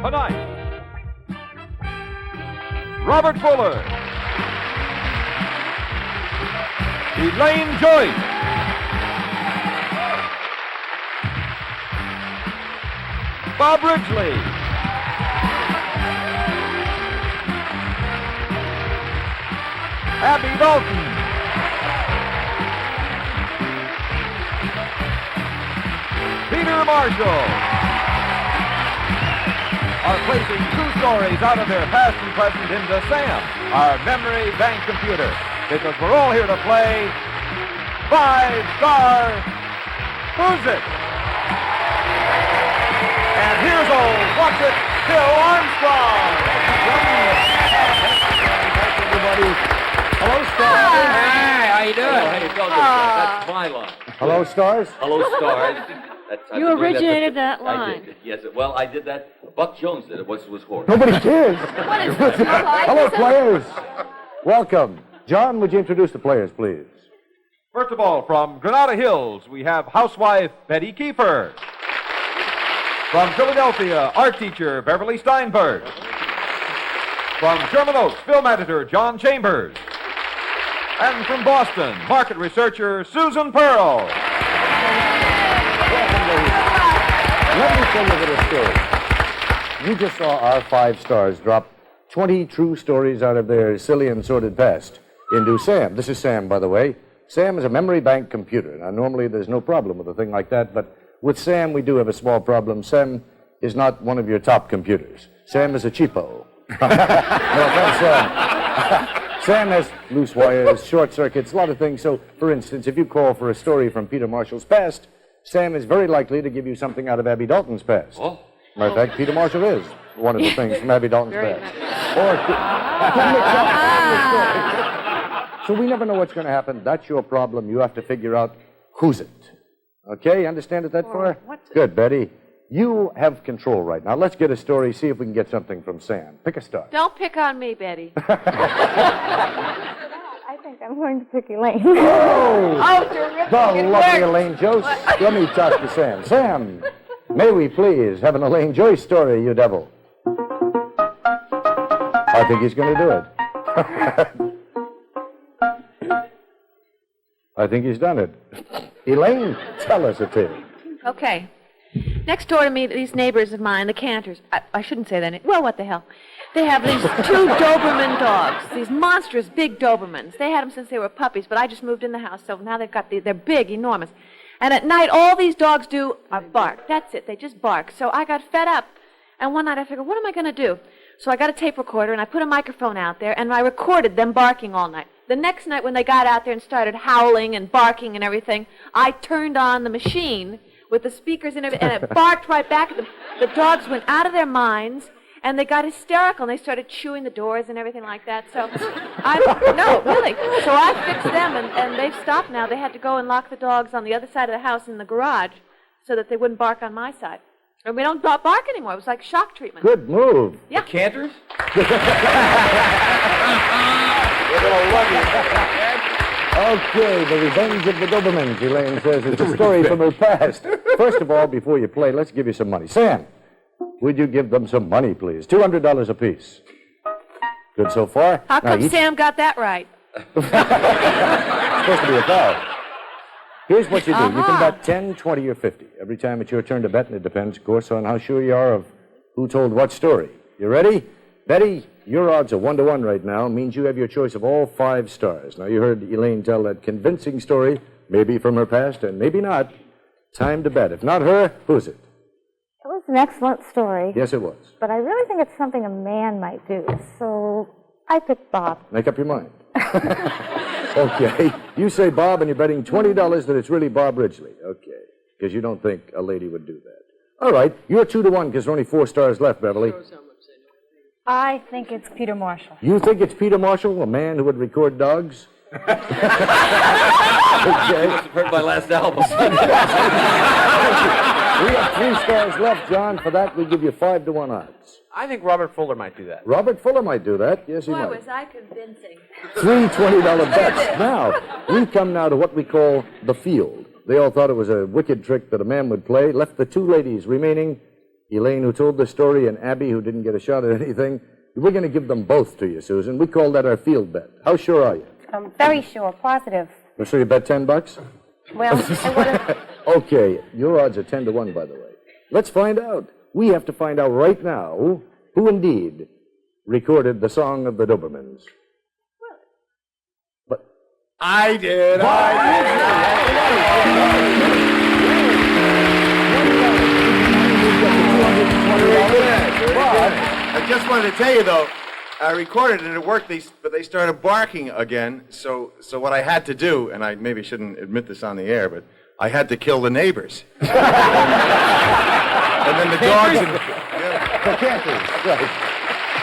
Tonight, Robert Fuller, Elaine Joyce, Bob Ridgely, Abby Dalton, Peter Marshall are placing true stories out of their past and present into Sam, our memory bank computer, because we're all here to play 5-Star Whozit. And here's old Whozit, Bill Armstrong. Thanks, everybody. Hello, Stars. Hey, how you doing? Hello. Hey, Bill, that's my line. Hello, Stars. Hello, Stars. You originated that line. I did. Yes, well, I did that. Buck Jones did it. Was horse. Nobody cares. What is this? Hello, players. Welcome. John, would you introduce the players, please? First of all, from Granada Hills, we have housewife Betty Kiefer. From Philadelphia, art teacher Beverly Steinberg. From Sherman Oaks, film editor John Chambers. And from Boston, market researcher Susan Pearl. Let me tell you a little story. You just saw our 5 stars drop 20 true stories out of their silly and sordid past into Sam. This is Sam, by the way. Sam is a memory bank computer. Now, normally there's no problem with a thing like that, but with Sam we do have a small problem. Sam is not one of your top computers. Sam is a cheapo. No offense, Sam. Sam has loose wires, short circuits, a lot of things. So, for instance, if you call for a story from Peter Marshall's past, Sam is very likely to give you something out of Abby Dalton's past. Oh. Matter of fact, Peter Marshall is one of the things from Abby Dalton's past. So we never know what's going to happen. That's your problem. You have to figure out who's it. Okay, understand it that far? Good, Betty. You have control right now. Let's get a story, see if we can get something from Sam. Pick a star. Don't pick on me, Betty. I think I'm going to pick Elaine. Oh, terrific. the It lovely worked. Elaine Joyce. Let me talk to Sam. Sam, may we please have an Elaine Joyce story, you devil? I think he's going to do it. I think he's done it. Elaine, tell us a tale. Okay. Next door to me, these neighbors of mine, the Cantors. I shouldn't say that name. Well, what the hell? They have these 2 Doberman dogs, these monstrous big Dobermans. They had them since they were puppies, but I just moved in the house, so now they've got they're big, enormous. And at night, all these dogs do are bark. That's it. They just bark. So I got fed up, and one night I figured, what am I going to do? So I got a tape recorder, and I put a microphone out there, and I recorded them barking all night. The next night, when they got out there and started howling and barking and everything, I turned on the machine with the speakers and everything, and it barked right back at them. The dogs went out of their minds, and they got hysterical, and they started chewing the doors and everything like that. So, no, really. So I fixed them, and they've stopped now. They had to go and lock the dogs on the other side of the house in the garage so that they wouldn't bark on my side. And we don't bark anymore. It was like shock treatment. Good move. Yeah. The Cantors? Okay, The Revenge of the Dobermans, Elaine says. It's a story from her past. First of all, before you play, let's give you some money. Sam, would you give them some money, please? $200 apiece. Good so far? How come each... Sam got that right? It's supposed to be a foul. Here's what you do. You can bet 10, 20, or 50. Every time it's your turn to bet, and it depends, of course, on how sure you are of who told what story. You ready? Betty, your odds are 1-to-1 right now. Means you have your choice of all 5 stars. Now, you heard Elaine tell that convincing story, maybe from her past and maybe not. Time to bet. If not her, who's it? It was an excellent story. Yes, it was. But I really think it's something a man might do, so I picked Bob. Make up your mind. Okay. You say Bob, and you're betting $20 that it's really Bob Ridgely. Okay. Because you don't think a lady would do that. All right. You're 2-to-1 because there are only 4 stars left, Beverly. I think it's Peter Marshall. You think it's Peter Marshall, a man who would record dogs? You must have heard my last album. We have 3 stars left, John. For that, we give you 5-to-1 odds. I think Robert Fuller might do that. Robert Fuller might do that. Yes, he Boy, might. was I convincing. 3 $20 bets. Now, we come now to what we call the field. They all thought it was a wicked trick that a man would play, left the 2 ladies remaining Elaine, who told the story, and Abby, who didn't get a shot at anything. We're going to give them both to you, Susan. We call that our field bet. How sure are you? I'm very sure, positive. So you bet $10? Well, I would have... Okay, your odds are 10 to 1, by the way. Let's find out. We have to find out right now who indeed recorded the song of the Dobermans. But I did. I just wanted to tell you, though, I recorded and it worked, but they started barking again. So what I had to do, and I maybe shouldn't admit this on the air, but I had to kill the neighbors. And then the dogs and... the campers, right.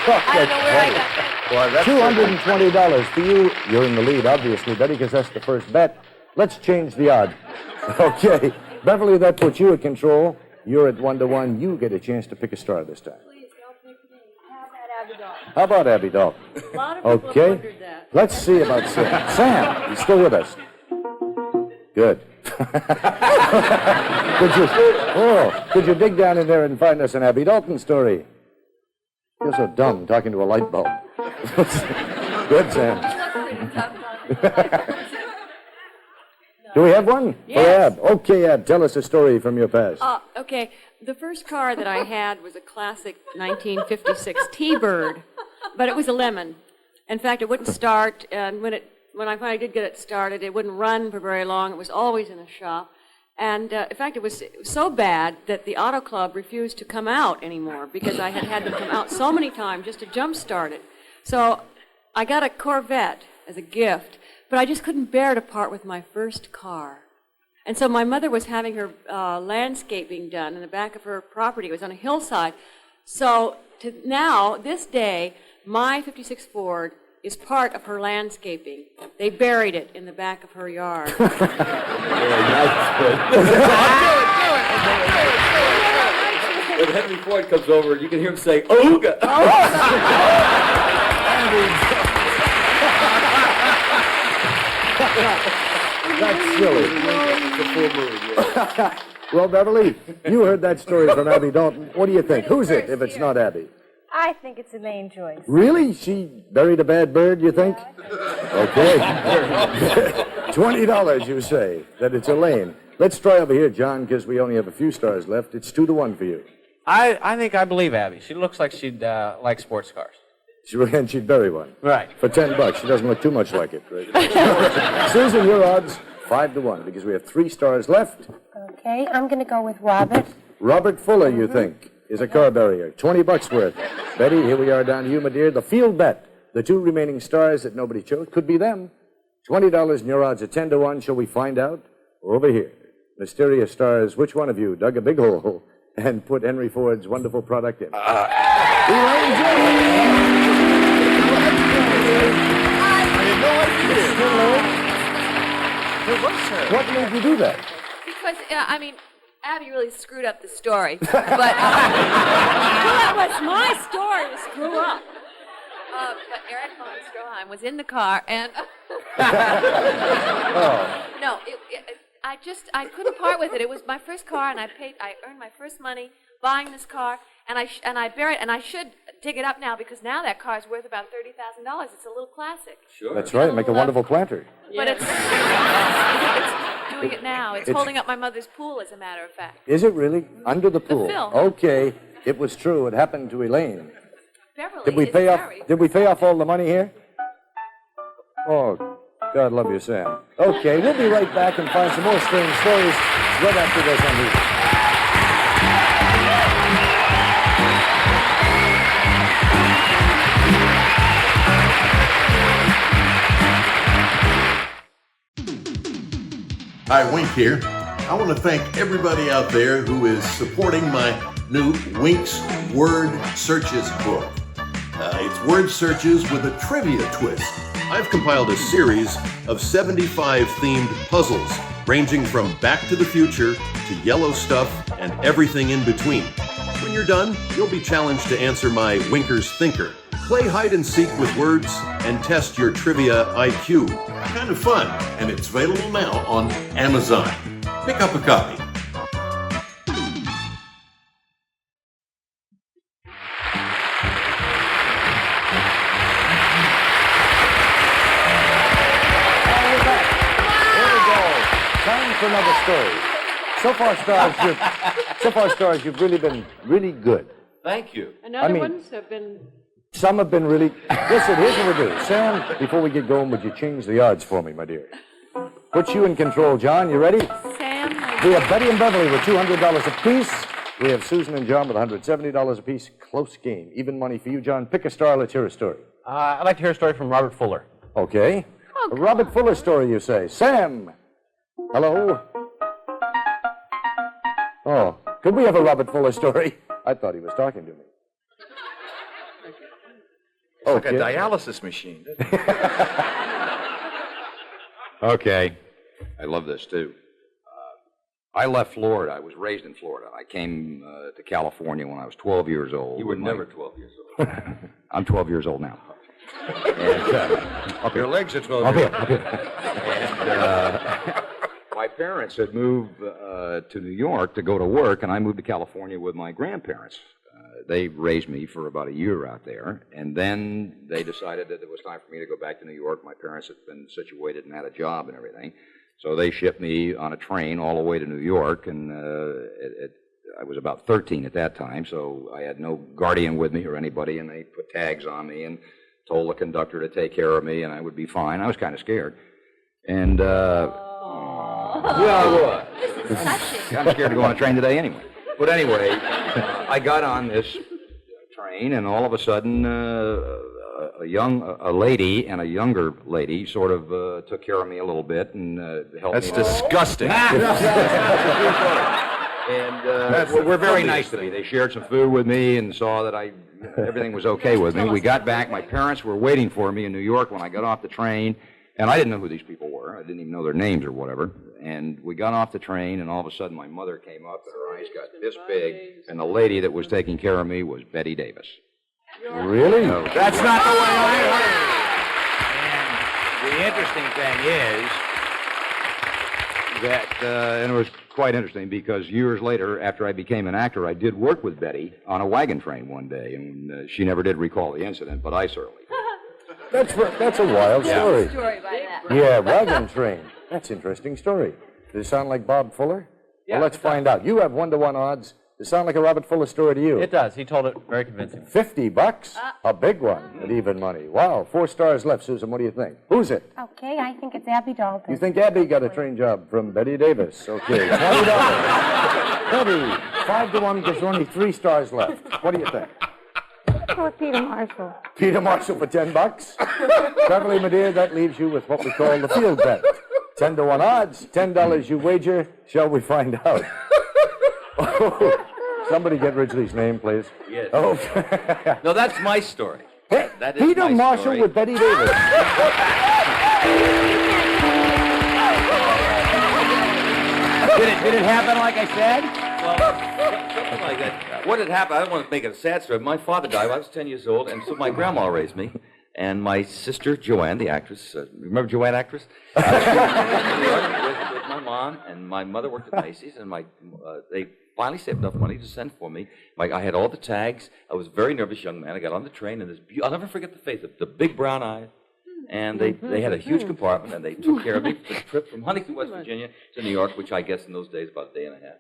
I don't know where I got that. Boy, that's $220 for you. You're in the lead, obviously, Betty, because that's the first bet. Let's change the odds. Okay. Beverly, that puts you in control. You're at 1 to 1. You get a chance to pick a star this time. Please don't pick me. Have that Abby doll. How about Abby Doll? A lot of people have Okay. wondered that. Let's see about Sam. Sam, you still with us? Good. Could you dig down in there and find us an Abby Dalton story? You're so dumb talking to a light bulb. Good, Sam. Do we have one? Yes. For Ab. Okay, Ab, tell us a story from your past. Okay. The first car that I had was a classic 1956 T-Bird, but it was a lemon. In fact, it wouldn't start, and when I finally did get it started, it wouldn't run for very long. It was always in a shop. And in fact, it was so bad that the auto club refused to come out anymore because I had had them come out so many times just to jump-start it. So I got a Corvette as a gift, but I just couldn't bear to part with my first car. And so my mother was having her landscaping done in the back of her property. It was on a hillside. So this day, my 56 Ford is part of her landscaping. They buried it in the back of her yard. When Henry Ford comes over, you can hear him say, "Ooga!" That's silly. Well, Beverly, you heard that story from Abby Dalton. What do you think? Who's it if it's not Abby? I think it's Elaine Joyce. Really? She buried a bad bird, you think? Okay. $20, you say, that it's Elaine. Let's try over here, John, because we only have a few stars left. It's 2 to 1 for you. I think I believe Abby. She looks like she'd like sports cars. And she'd bury one. Right. For $10. She doesn't look too much like it. Right? Susan, your odds, 5 to 1, because we have 3 stars left. Okay, I'm going to go with Robert. Robert Fuller, you think, is a car barrier. $20 worth. Betty, here we are down to you, my dear. The field bet. The 2 remaining stars that nobody chose could be them. $20 and your odds are 10 to 1. Shall we find out? Over here. Mysterious stars, which one of you dug a big hole and put Henry Ford's wonderful product in? Elaine Joyce! What made you do that? Because, Abby really screwed up the story. But that was my story to screw up. But Eric von Stroheim was in the car, and no, I couldn't part with it. It was my first car, and I earned my first money buying this car, and I buried it, and I should dig it up now because now that car is worth about $30,000. It's a little classic. Sure. That's right. Make a wonderful planter. But it's doing it now. It's holding up my mother's pool, as a matter of fact. Is it really? Under the pool? film. Okay. It was true. It happened to Elaine. Beverly Did we is pay off? very... Did we pay off all the money here? Oh, God love you, Sam. Okay, we'll be right back and find some more strange stories right after this on Whozit. Hi, Wink here. I want to thank everybody out there who is supporting my new Wink's Word Searches book. It's word searches with a trivia twist. I've compiled a series of 75 themed puzzles, ranging from Back to the Future to Yellow Stuff and everything in between. When you're done, you'll be challenged to answer my Winker's Thinker. Play hide and seek with words and test your trivia IQ. Kind of fun, and it's available now on Amazon. Pick up a copy. for another story. So far, stars, you've really been really good. Thank you. And other ones have been... Some have been really... Listen, here's what we'll do. Sam, before we get going, would you change the odds for me, my dear? Put you in control, John. You ready? Sam... We have Betty and Beverly with $200 apiece. We have Susan and John with $170 apiece. Close game. Even money for you, John. Pick a star. Let's hear a story. I'd like to hear a story from Robert Fuller. Okay. A Robert Fuller story, you say. Sam! Hello? Oh, could we have a Robert Fuller story? I thought he was talking to me. It's like a dialysis machine. Okay. I love this, too. I left Florida. I was raised in Florida. I came to California when I was 12 years old. You were never 12 years old. I'm 12 years old now. And, your legs are 12 Up years here, up here. And my parents had moved to New York to go to work, and I moved to California with my grandparents. They raised me for about a year out there, and then they decided that it was time for me to go back to New York. My parents had been situated and had a job and everything. So they shipped me on a train all the way to New York, and I was about 13 at that time, so I had no guardian with me or anybody, and they put tags on me and told the conductor to take care of me, and I would be fine. I was kind of scared. And, yeah, I was. I'm scared to go on a train today anyway. But anyway, I got on this train, and all of a sudden, a lady and a younger lady sort of took care of me a little bit and helped me. That's disgusting. And were very nice to me. They shared some food with me and saw that everything was okay with me. We got back. My parents were waiting for me in New York when I got off the train, and I didn't know who these people were. I didn't even know their names or whatever. And we got off the train, and all of a sudden my mother came up, and her eyes got this big, and the lady that was taking care of me was Betty Davis. Really? No, that's not the way I heard it. And the interesting thing is that, and it was quite interesting because years later, after I became an actor, I did work with Betty on a wagon train one day, and she never did recall the incident, but I certainly did. That's a wild story. Story by that. Yeah, wagon train. That's an interesting story. Does it sound like Bob Fuller? Yeah, Well, let's find out. You have 1-to-1 odds. Does it sound like a Robert Fuller story to you? It does. He told it very convincing. $50? A big one at even money. Wow, 4 stars left, Susan. What do you think? Who's it? Okay, I think it's Abby Dalton. You think Abby got a train job from Betty Davis? Okay, $20. Betty, 5-to-1 because there are only 3 stars left. What do you think? Go with Peter Marshall. Peter Marshall for $10. Beverly, my dear, that leaves you with what we call the field bet. 10-to-1 odds, $10 you wager. Shall we find out? Oh, somebody get Ridgely's name, please. Yes. Oh. No, that's my story. Hey, That is Peter my Marshall story. with Betty Davis. Did it happen like I said? Well, something like that. What had happened, I don't want to make it a sad story. My father died when I was 10 years old, and so my grandma raised me. And my sister, Joanne, the actress, remember Joanne, actress? With my mom, and my mother worked at Macy's, and they finally saved enough money to send for me. I had all the tags. I was a very nervous young man. I got on the train, and I'll never forget the face, the big brown eyes. And they had a huge compartment, and they took care of me for the trip from Huntington, West Virginia to New York, which I guess in those days about a day and a half.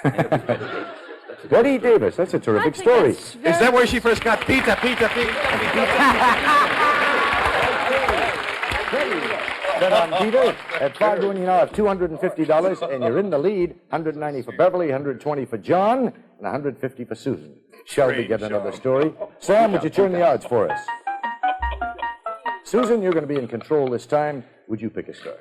And it was Betty Davis. Betty Davis, that's a terrific story. Is that where she first got pizza? Bet on Peter. At 5-to-1, you now have $250, and you're in the lead. $190 for Beverly, $120 for John, and $150 for Susan. Shall we get another story? Sam, would you turn the odds for us? Susan, you're going to be in control this time. Would you pick a star?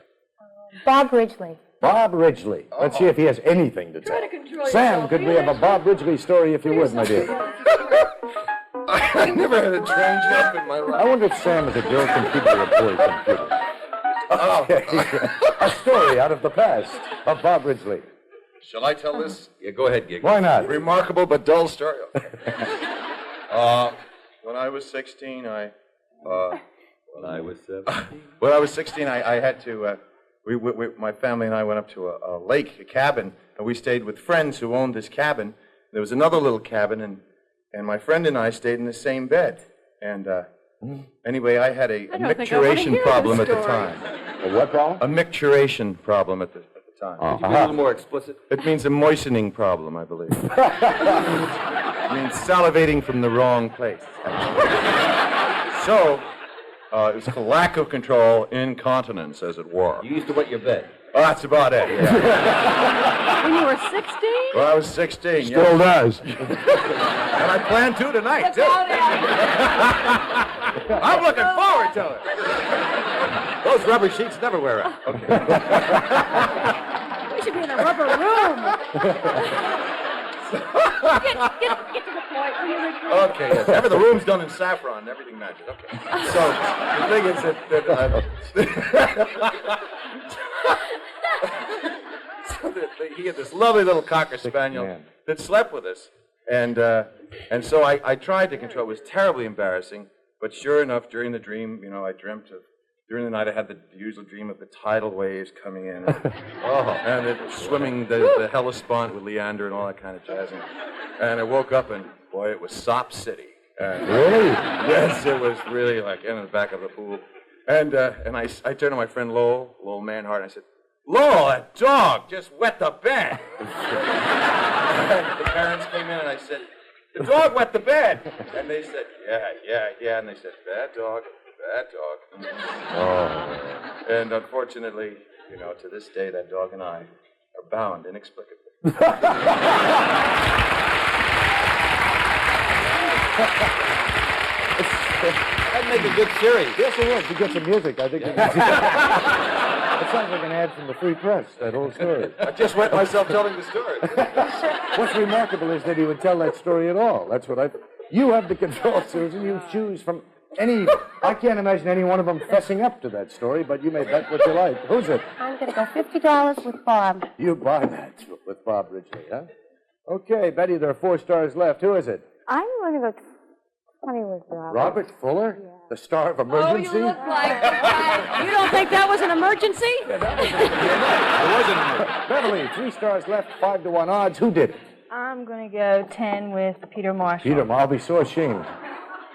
Bob Ridgely. Bob Ridgely. Let's see if he has anything to tell. Sam, could we have a Bob Ridgely story, if you would, my dear? I never had a train job in my life. I wonder if Sam is a girl computer or a boy computer. Okay. A story out of the past of Bob Ridgely. Shall I tell this? Yeah, go ahead, Gig. Why not? Remarkable but dull story. When I was 16, When I was 17. When I was 16, I had to. My family and I went up to a lake, a cabin, and we stayed with friends who owned this cabin. There was another little cabin, and my friend and I stayed in the same bed. And anyway, I had a micturition problem at the time. A what problem? A micturition problem at the time. Could you be a little more explicit? It means a moistening problem, I believe. It means salivating from the wrong place. So, it's a lack of control, incontinence, as it were. You used to wet your bed. Oh, that's about it, yeah. When you were 16? Well, I was 16. Still does. And I plan to tonight, too. I'm looking forward to it. Those rubber sheets never wear out. We should be in a rubber room. Get to the point. Will you repeat? Okay, yes. Remember, the room's done in saffron and everything matches. Okay. So, the thing is that he had this lovely little Cocker Spaniel that slept with us. And so I tried to control it. It was terribly embarrassing. But sure enough, during the dream, I dreamt of, during the night I had the usual dream of the tidal waves coming in. And it swimming the Hellespont with Leander and all that kind of jazz. And I woke up and, boy, it was Sop City. Really? Yes, it was really like in the back of the pool. And I turned to my friend Lowell Manhart, and I said, Lowell, that dog just wet the bed. And the parents came in, and I said, the dog wet the bed. And they said, yeah. And they said, bad dog. Oh. And unfortunately, to this day, that dog and I are bound inexplicably. That'd make a good series. Yes, it would. To get some music, I think. It sounds like an ad from the Free Press, that whole story. I just wet myself telling the story. What's remarkable is that he would tell that story at all. That's what You have the control, Susan. You choose from any... I can't imagine any one of them fessing up to that story, but you may bet what you like. Who's it? I'm going to go $50 with Bob. You buy that with Bob Ridgely, huh? Okay, Betty, there are 4 stars left. Who is it? I'm going to go 20 with Robert. Robert Fuller? Yeah. The star of Emergency? Oh, you look like you don't think that was an emergency? It was an emergency. Beverly, 3 stars left, 5-1 odds. Who did it? I'm going to go 10 with Peter Marshall. Peter, I'll be so ashamed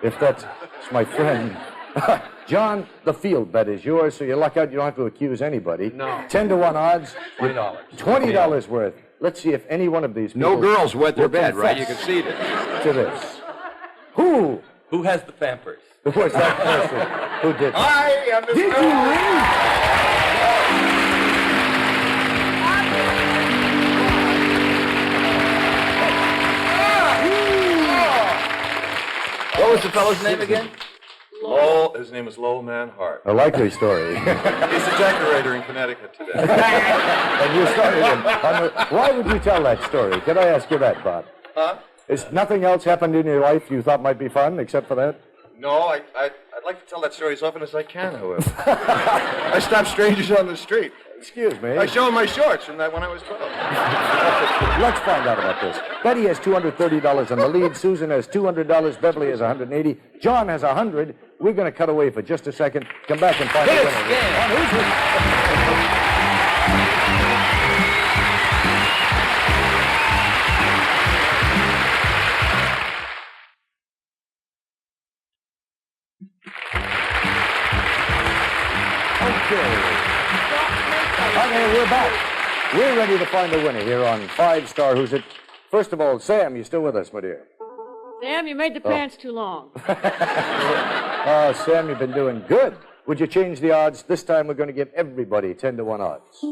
if that's my friend. John, the field bet is yours, so you luck out. You don't have to accuse anybody. No. 10-1 odds. $20. $20 worth. Let's see if any one of these people... No girls wet their will bed, right? You confess can see this. to this. Who? Who has the Pampers? Who was that person who did it? I am the Did you What was the fellow's name again? Lowell. His name is Lowell Manhart. A likely story. He's a decorator in Connecticut today. And you started him. Why would you tell that story? Can I ask you that, Bob? Huh? Is nothing else happened in your life you thought might be fun except for that? No, I'd like to tell that story as often as I can, however. I stop strangers on the street. Excuse me. I show them my shorts from that when I was 12. Let's find out about this. Betty has $230 in the lead. Susan has $200. Beverly has $180. John has $100. We're going to cut away for just a second. Come back and find out. Okay, we're back. We're ready to find the winner here on 5-Star Whozit. First of all, Sam, you still with us, my dear? Sam, you made the pants too long. Oh, Sam, you've been doing good. Would you change the odds? This time we're going to give everybody 10-1 odds.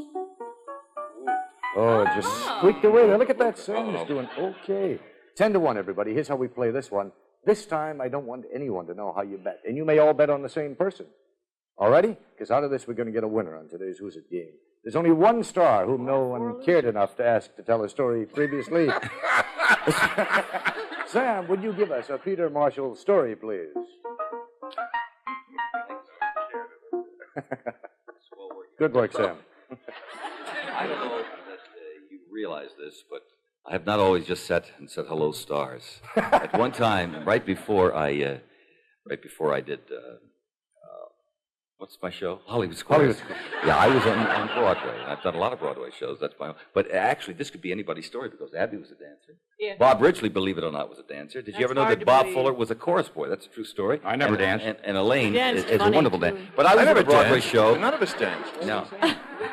Oh, it just squeaked away there. Look at that, Sam is doing okay. 10-1, everybody. Here's how we play this one. This time, I don't want anyone to know how you bet. And you may all bet on the same person. All righty? Because out of this, we're going to get a winner on today's Whozit game. There's only one star whom no one cared enough to ask to tell a story previously. Sam, would you give us a Peter Marshall story, please? Good work, Sam. I don't know that you realize this, but I have not always just sat and said hello, stars. At one time, right before I did. What's my show? Hollywood Squares. Yeah, I was on Broadway. I've done a lot of Broadway shows. That's my own. But actually, this could be anybody's story because Abby was a dancer. Yeah. Bob Ridgely, believe it or not, was a dancer. Did you ever know that Bob Fuller was a chorus boy? That's a true story. I never danced. And Elaine is a funny, wonderful too. dancer. But I was on a Broadway show. None of us danced. No.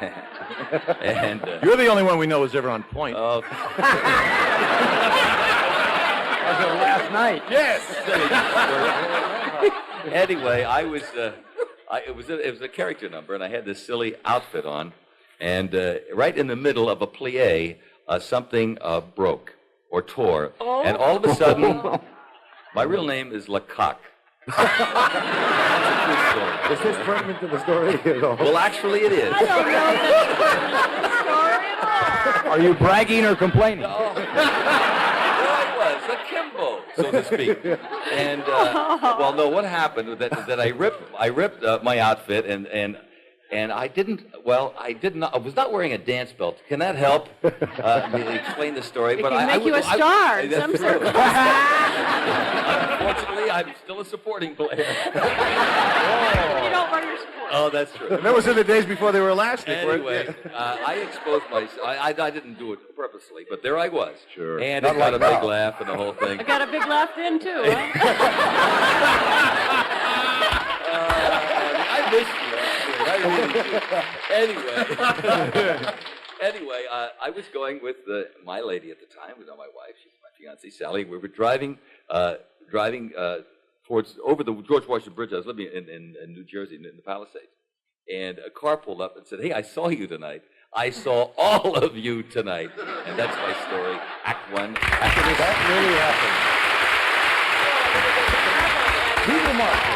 And You're the only one we know who's ever on point. oh, As of last night. Yes. anyway, it was a character number, and I had this silly outfit on, and right in the middle of a plie, something broke or tore, and all of a sudden, my real name is Lecoq. That's a true story. Is this pertinent to the story at all? Well, actually, it is. I don't know if that's the story at all. Are you bragging or complaining? There I was, a Kimbo, so to speak. And well, no, what happened was that I ripped my outfit and I didn't. Well, I was not wearing a dance belt. Can that help me explain the story? It can make you a star in some circles. Unfortunately, I'm still a supporting player. You don't wear your support. Oh, that's true. That was in the days before they were elastic. Anyway, I exposed myself. I didn't do it purposely, but there I was. Sure. And Not it got like a big now. laugh and the whole thing. I got a big laugh then, too. Huh? I miss you. I really do. Anyway, I was going with my lady at the time, was not my wife. She's my fiancée, Sally. We were driving over the George Washington Bridge. I was living in New Jersey, in the Palisades, and a car pulled up and said, "Hey, I saw you tonight. I saw all of you tonight," and that's my story. Act 1. After this, That really happened. Peter Martin.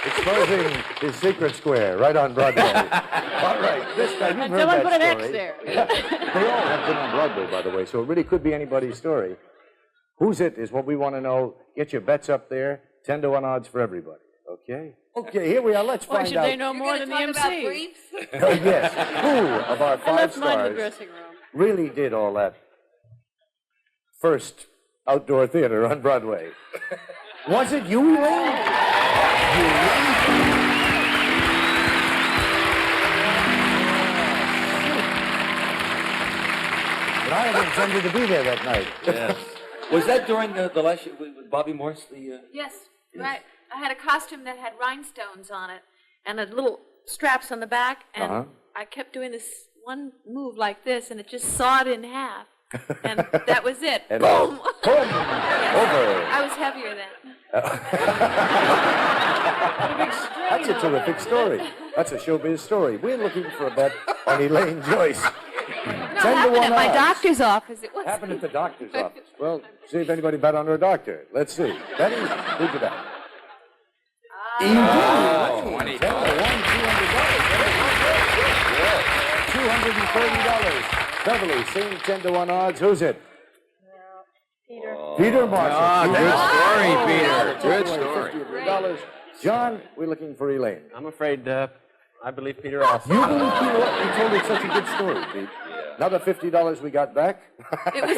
Exposing his secret square right on Broadway. All right, this time you've heard Someone that put an story. X there. They all have been on Broadway, by the way, so it really could be anybody's story. Whozit is what we want to know. Get your bets up there. 10-1 odds for everybody. Okay? Okay, here we are. Let's Why find should out. they know more than the MC? Yes. Who of our I five left mine in the stars dressing room. really did all that first outdoor theater on Broadway? Was it you, Elaine? But I had intended to be there that night. yes. Was that during the last year with Bobby Morse? Yes, right. I had a costume that had rhinestones on it and little straps on the back, and I kept doing this one move like this, and it just sawed in half. And that was it. And Boom! Boom! Yes. Over. I was heavier then. That's a terrific story. That's a showbiz story. We're looking for a bet on Elaine Joyce. No, 10 it to happened 1 at my odds. doctor's office. It was Happened at the doctor's office. Well, see if anybody bet on her doctor. Let's see. Betty, who'd you bet? You did. $10 to 1, $200. $230. Beverly, same 10 to 1 odds. Who's it? Peter Martin. Good story, Peter. Good story. $50. John, we're looking for Elaine. I'm afraid I believe Peter also. You believe Peter? You told me such a good story, Pete. Another $50 we got back. It was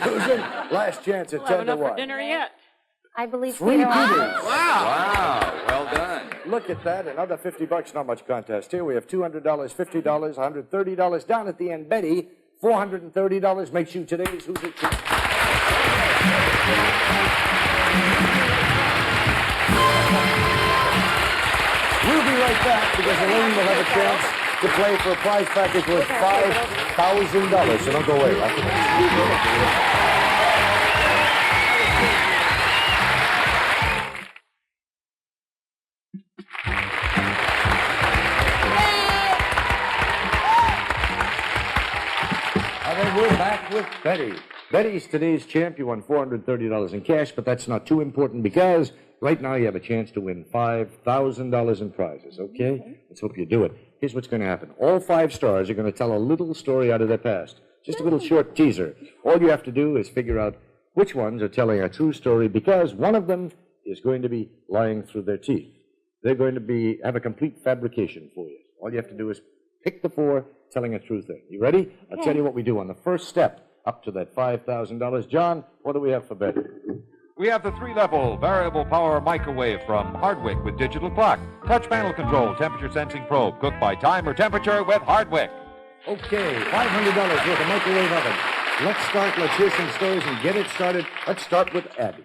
Susan, last chance at We'll have 10 to enough for 1. dinner yet. I believe 3 Peter. Peters. Wow, well done. Look at that. Another $50. Not much contest here. We have $200, $50, $130. Down at the end, Betty, $430 makes you today's Who's It? We'll be right back because Elaine will have a chance to play for a prize package worth $5,000. So don't go away. And then we're back with Betty. Betty's today's champ. You won $430 in cash, but that's not too important because right now you have a chance to win $5,000 in prizes, okay? Let's hope you do it. Here's what's going to happen. All 5 stars are going to tell a little story out of their past. Just a little short teaser. All you have to do is figure out which ones are telling a true story because one of them is going to be lying through their teeth. They're going to have a complete fabrication for you. All you have to do is pick the 4 telling a true thing. You ready? I'll tell you what we do on the first step up to that $5,000. John, what do we have for Betty? We have the 3-level variable power microwave from Hardwick with digital clock, touch panel control, temperature sensing probe, cook by time or temperature with Hardwick. Okay, $500 worth of microwave oven. Let's hear some stories and get it started. Let's start with Abby.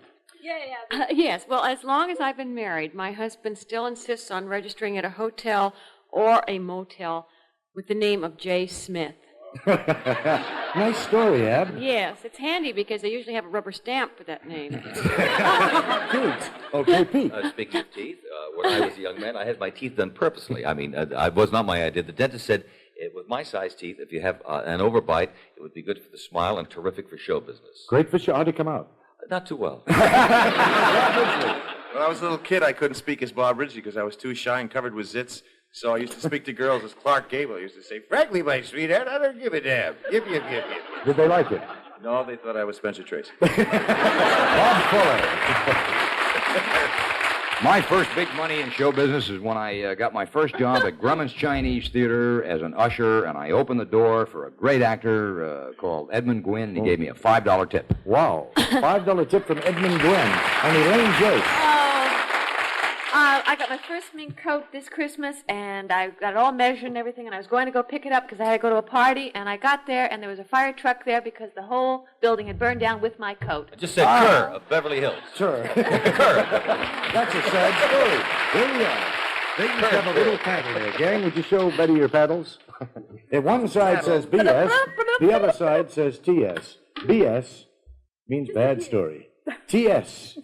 Yes, well, as long as I've been married, my husband still insists on registering at a hotel or a motel with the name of J. Smith. Nice story, Ab. Yes, it's handy because they usually have a rubber stamp for that name. Cute. Okay, Pete. Speaking of teeth, when I was a young man, I had my teeth done purposely. I mean, it was not my idea. The dentist said, with my size teeth, if you have an overbite, it would be good for the smile and terrific for show business. Great for show. How'd it come out? Not too well. When I was a little kid, I couldn't speak as Bob Ridgely because I was too shy and covered with zits. So I used to speak to girls as Clark Gable. I used to say, frankly, my sweetheart, I don't give a damn. Give. Did they like it? No, they thought I was Spencer Tracy. Bob Fuller. My first big money in show business is when I got my first job at Grumman's Chinese Theater as an usher, and I opened the door for a great actor called Edmund Gwynn, and he gave me a $5 tip. Wow. $5 tip from Edmund Gwynn and Elaine Joyce. I got my first mink coat this Christmas, and I got it all measured and everything, and I was going to go pick it up because I had to go to a party, and I got there, and there was a fire truck there because the whole building had burned down with my coat. I just said Kerr of Beverly Hills. Sure. Kerr. That's a sad story. Here we are. They just have a little paddle there. Gang, would you show Betty your paddles? If one side says BS, the other side says TS. BS means bad story. TS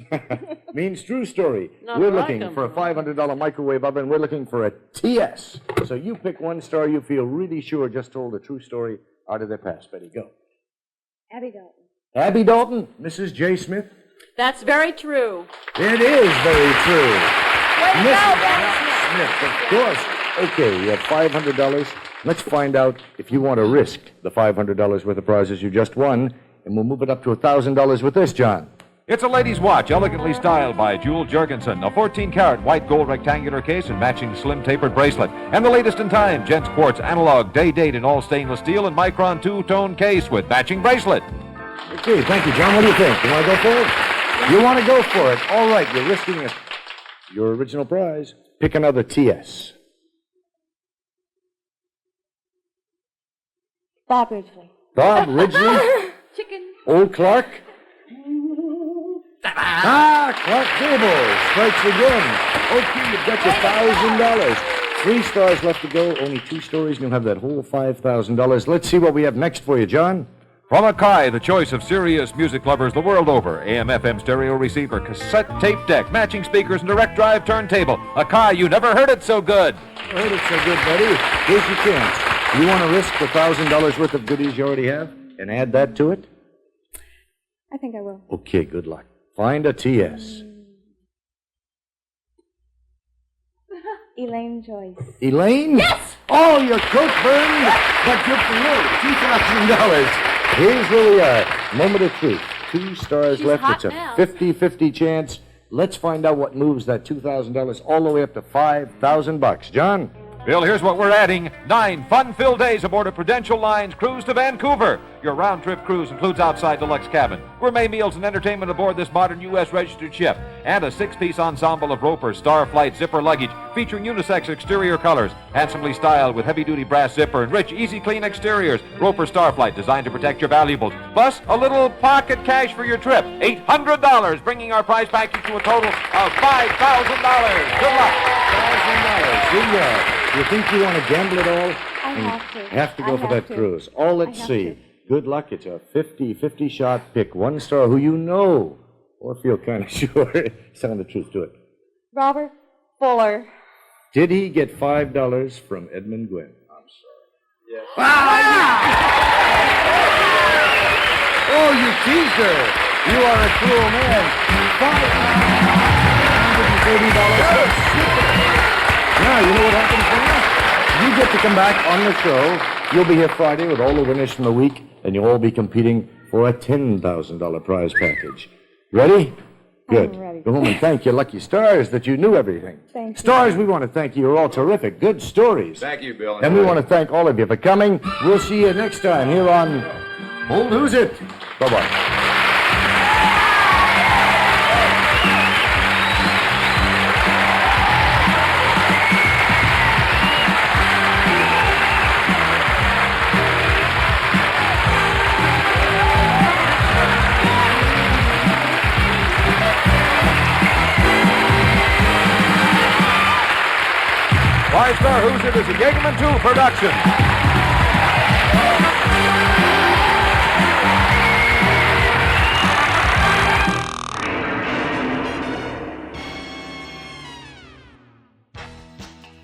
means true story. We're looking for a $500 microwave oven. We're looking for a TS. So you pick one star you feel really sure just told a true story out of their past. Betty, go. Abby Dalton. Abby Dalton, Mrs. J. Smith. That's very true. It is very true. Way to go, Betty Smith, of course. Okay, you have $500. Let's find out if you want to risk the $500 worth of prizes you just won, and we'll move it up to $1,000 with this, John. It's a lady's watch, elegantly styled by Jewel Jurgensen. A 14-karat white gold rectangular case and matching slim tapered bracelet. And the latest in time, Gents Quartz analog day date in all stainless steel and micron two-tone case with matching bracelet. Okay, thank you, John. What do you think? You want to go for it? You want to go for it. All right, you're risking it. Your original prize. Pick another TS. Bob Ridgely. Bob Ridgely. Chicken. Old Clark. Clark Gable strikes again. Okay, you've got your $1,000. 3 stars left to go. Only 2 stories, and you'll have that whole $5,000. Let's see what we have next for you, John. From Akai, the choice of serious music lovers the world over. AM/FM stereo receiver, cassette tape deck, matching speakers, and direct drive turntable. Akai, you never heard it so good. Heard it so good, buddy. Here's your chance. You want to risk the $1,000 worth of goodies you already have and add that to it? I think I will. Okay, good luck. Find a TS. Elaine Joyce. Elaine? Yes! Oh, your coat burned, but good for you. $2,000. Here's where we are. Moment of truth. 2 stars She's left. hot It's a now. 50-50 chance. Let's find out what moves that $2,000 all the way up to $5,000. John? Bill, here's what we're adding. 9 fun-filled days aboard a Prudential Lines cruise to Vancouver. Your round-trip cruise includes outside deluxe cabin, gourmet meals and entertainment aboard this modern U.S. registered ship, and a 6-piece ensemble of Roper Starflight zipper luggage featuring unisex exterior colors, handsomely styled with heavy-duty brass zipper and rich, easy-clean exteriors. Roper Starflight designed to protect your valuables. Plus, a little pocket cash for your trip. $800, bringing our prize package to a total of $5,000. Good luck. $1,000. Here you are. You think you want to gamble it all? I have to. Have to go I for have that to. cruise. Oh, let's I have see. to. Good luck. It's a 50-50 shot. Pick 1 star who you know or feel kind of sure. Tell the truth to it. Robert Fuller. Did he get $5 from Edmund Gwynn? I'm sorry. Yes. Oh, you teased her. You are a cruel man. $530. Now, you know what happens now? You get to come back on the show. You'll be here Friday with all the winners from the week, and you'll all be competing for a $10,000 prize package. Ready? Good. I'm ready. Go home and thank your lucky stars that you knew everything. Thank you. Stars, we want to thank you. You're all terrific. Good stories. Thank you, Bill. And we want to thank all of you for coming. We'll see you next time here on Old Whozit. Bye-bye. TriStar Whozit is a Yeagerman 2 production.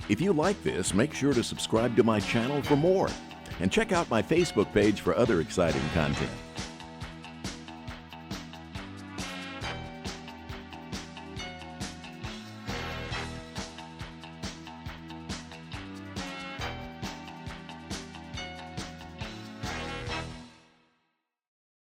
If you like this, make sure to subscribe to my channel for more. And check out my Facebook page for other exciting content.